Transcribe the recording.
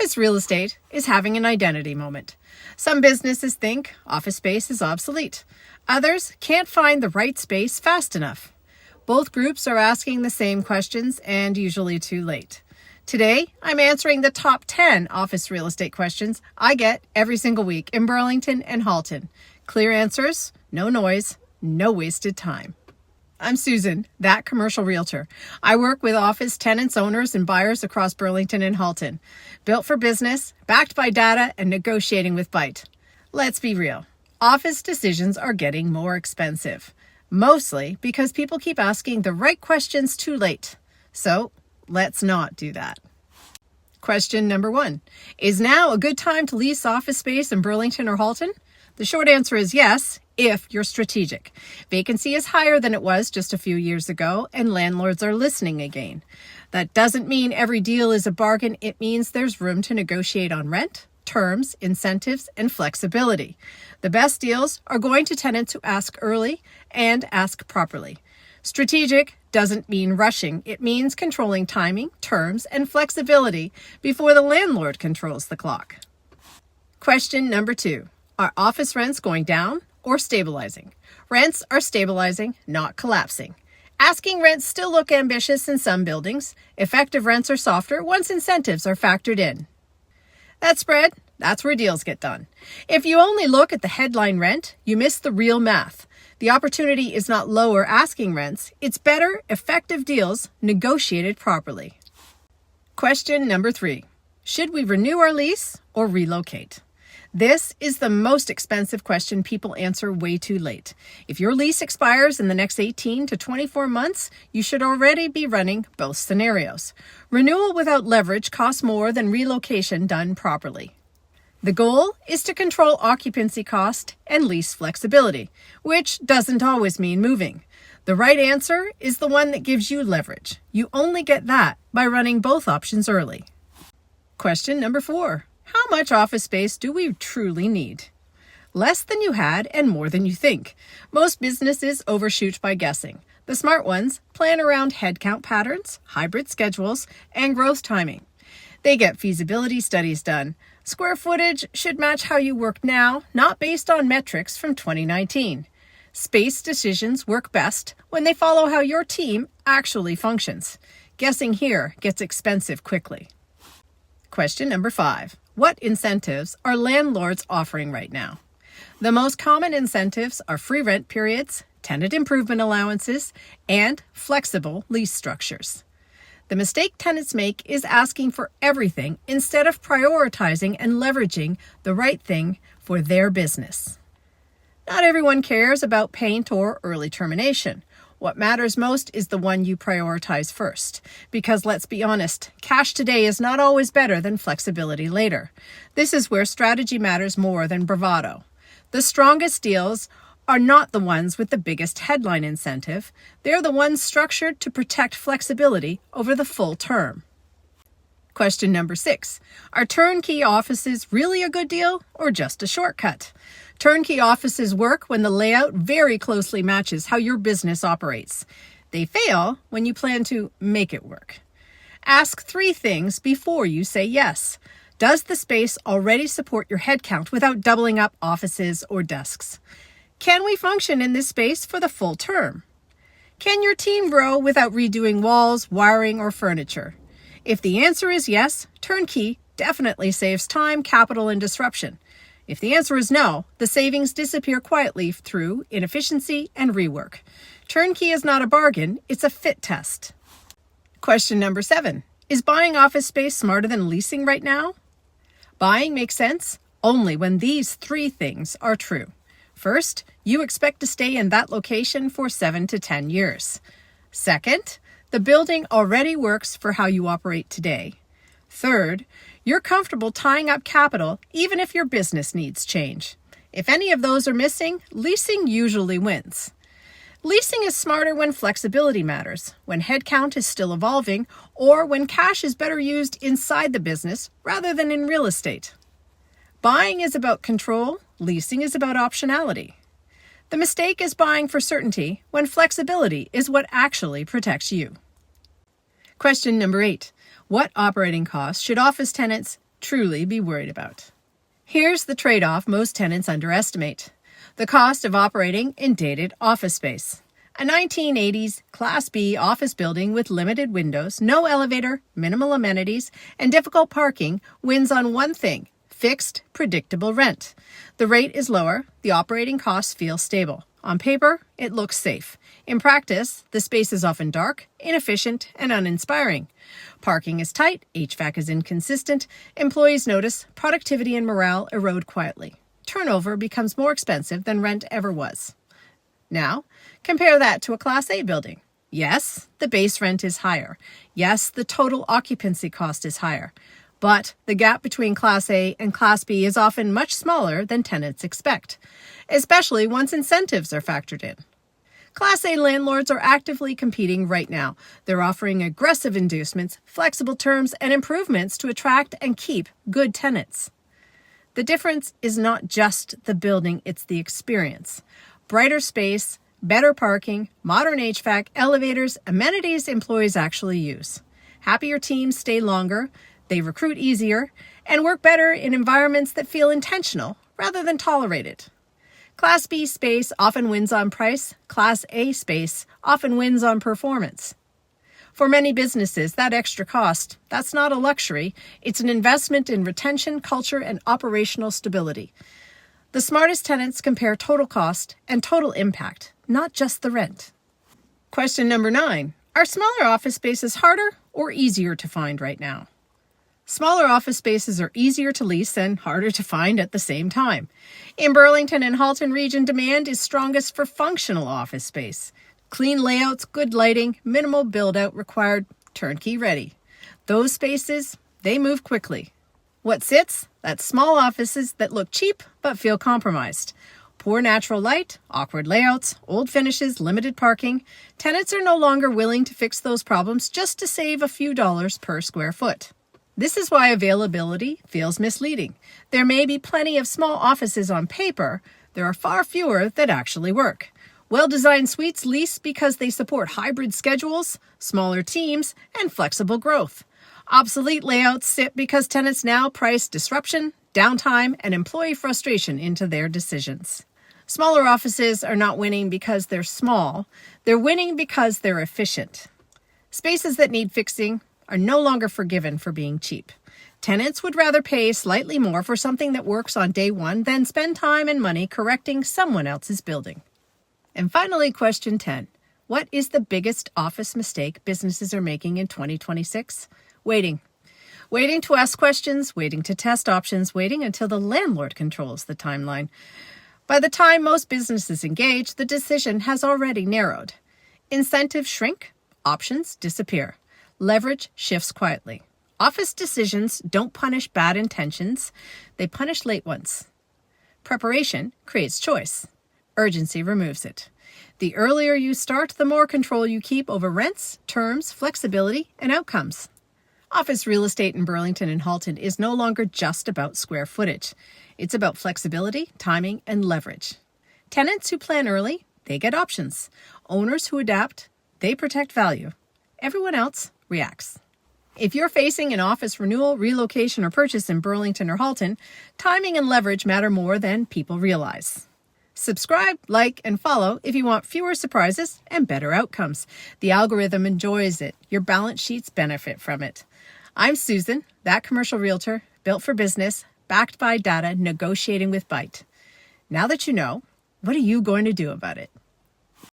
Office real estate is having an identity moment. Some businesses think office space is obsolete. Others can't find the right space fast enough. Both groups are asking the same questions and usually too late. Today, I'm answering the top 10 office real estate questions I get every single week in Burlington and Halton. Clear answers, no noise, no wasted time. I'm Susan, that commercial realtor. I work with office tenants, owners, and buyers across Burlington and Halton. Built for business, backed by data, and negotiating with bite. Let's be real. Office decisions are getting more expensive. Mostly because people keep asking the right questions too late. So, let's not do that. Question number 1. Is now a good time to lease office space in Burlington or Halton? The short answer is yes, if you're strategic. Vacancy is higher than it was just a few years ago, and landlords are listening again. That doesn't mean every deal is a bargain. It means there's room to negotiate on rent, terms, incentives, and flexibility. The best deals are going to tenants who ask early and ask properly. Strategic doesn't mean rushing. It means controlling timing, terms, and flexibility before the landlord controls the clock. Question number 2. Are office rents going down or stabilizing? Rents are stabilizing, not collapsing. Asking rents still look ambitious in some buildings. Effective rents are softer once incentives are factored in. That spread, that's where deals get done. If you only look at the headline rent, you miss the real math. The opportunity is not lower asking rents, it's better, effective deals negotiated properly. Question number 3. Should we renew our lease or relocate? This is the most expensive question people answer way too late. If your lease expires in the next 18 to 24 months, you should already be running both scenarios. Renewal without leverage costs more than relocation done properly. The goal is to control occupancy cost and lease flexibility, which doesn't always mean moving. The right answer is the one that gives you leverage. You only get that by running both options early. Question number 4. How much office space do we truly need? Less than you had and more than you think. Most businesses overshoot by guessing. The smart ones plan around headcount patterns, hybrid schedules, and growth timing. They get feasibility studies done. Square footage should match how you work now, not based on metrics from 2019. Space decisions work best when they follow how your team actually functions. Guessing here gets expensive quickly. Question number 5. What incentives are landlords offering right now? The most common incentives are free rent periods, tenant improvement allowances, and flexible lease structures. The mistake tenants make is asking for everything instead of prioritizing and leveraging the right thing for their business. Not everyone cares about paint or early termination. What matters most is the one you prioritize first. Because let's be honest, cash today is not always better than flexibility later. This is where strategy matters more than bravado. The strongest deals are not the ones with the biggest headline incentive. They're the ones structured to protect flexibility over the full term. Question number 6. Are turnkey offices really a good deal or just a shortcut? Turnkey offices work when the layout very closely matches how your business operates. They fail when you plan to make it work. Ask 3 things before you say yes. Does the space already support your headcount without doubling up offices or desks? Can we function in this space for the full term? Can your team grow without redoing walls, wiring, or furniture? If the answer is yes, turnkey definitely saves time, capital, and disruption. If the answer is no, the savings disappear quietly through inefficiency and rework. Turnkey is not a bargain, it's a fit test. Question number 7. Is buying office space smarter than leasing right now? Buying makes sense only when these 3 things are true. First, you expect to stay in that location for 7 to 10 years. Second, the building already works for how you operate today. Third, you're comfortable tying up capital even if your business needs change. If any of those are missing, leasing usually wins. Leasing is smarter when flexibility matters, when headcount is still evolving, or when cash is better used inside the business rather than in real estate. Buying is about control, leasing is about optionality. The mistake is buying for certainty when flexibility is what actually protects you. Question number 8. What operating costs should office tenants truly be worried about. Here's the trade-off most tenants underestimate: the cost of operating in dated office space. A 1980s Class B office building with limited windows, no elevator, minimal amenities, and difficult parking wins on one thing: fixed, predictable rent. The rate is lower, the operating costs feel stable. On paper, it looks safe. In practice, the space is often dark, inefficient, and uninspiring. Parking is tight, HVAC is inconsistent, employees notice, productivity and morale erode quietly. Turnover becomes more expensive than rent ever was. Now, compare that to a Class A building. Yes, the base rent is higher. Yes, the total occupancy cost is higher. But the gap between Class A and Class B is often much smaller than tenants expect, especially once incentives are factored in. Class A landlords are actively competing right now. They're offering aggressive inducements, flexible terms, and improvements to attract and keep good tenants. The difference is not just the building, it's the experience. Brighter space, better parking, modern HVAC, elevators, amenities employees actually use. Happier teams stay longer, they recruit easier, and work better in environments that feel intentional rather than tolerated. Class B space often wins on price. Class A space often wins on performance. For many businesses, that extra cost, that's not a luxury. It's an investment in retention, culture, and operational stability. The smartest tenants compare total cost and total impact, not just the rent. Question number 9. Are smaller office spaces harder or easier to find right now? Smaller office spaces are easier to lease and harder to find at the same time. In Burlington and Halton Region, demand is strongest for functional office space. Clean layouts, good lighting, minimal build-out required, turnkey ready. Those spaces, they move quickly. What sits? That's small offices that look cheap but feel compromised. Poor natural light, awkward layouts, old finishes, limited parking. Tenants are no longer willing to fix those problems just to save a few dollars per square foot. This is why availability feels misleading. There may be plenty of small offices on paper. There are far fewer that actually work. Well-designed suites lease because they support hybrid schedules, smaller teams, and flexible growth. Obsolete layouts sit because tenants now price disruption, downtime, and employee frustration into their decisions. Smaller offices are not winning because they're small. They're winning because they're efficient. Spaces that need fixing are no longer forgiven for being cheap. Tenants would rather pay slightly more for something that works on day one than spend time and money correcting someone else's building. And finally, question 10. What is the biggest office mistake businesses are making in 2026? Waiting. Waiting to ask questions, waiting to test options, waiting until the landlord controls the timeline. By the time most businesses engage, the decision has already narrowed. Incentives shrink, options disappear. Leverage shifts quietly. Office decisions don't punish bad intentions, they punish late ones. Preparation creates choice. Urgency removes it. The earlier you start, the more control you keep over rents, terms, flexibility, and outcomes. Office real estate in Burlington and Halton is no longer just about square footage. It's about flexibility, timing, and leverage. Tenants who plan early, they get options. Owners who adapt, they protect value. Everyone else reacts. If you're facing an office renewal, relocation, or purchase in Burlington or Halton, timing and leverage matter more than people realize. Subscribe, like, and follow if you want fewer surprises and better outcomes. The algorithm enjoys it. Your balance sheets benefit from it. I'm Susan, that commercial realtor, built for business, backed by data, negotiating with bite. Now that you know, what are you going to do about it?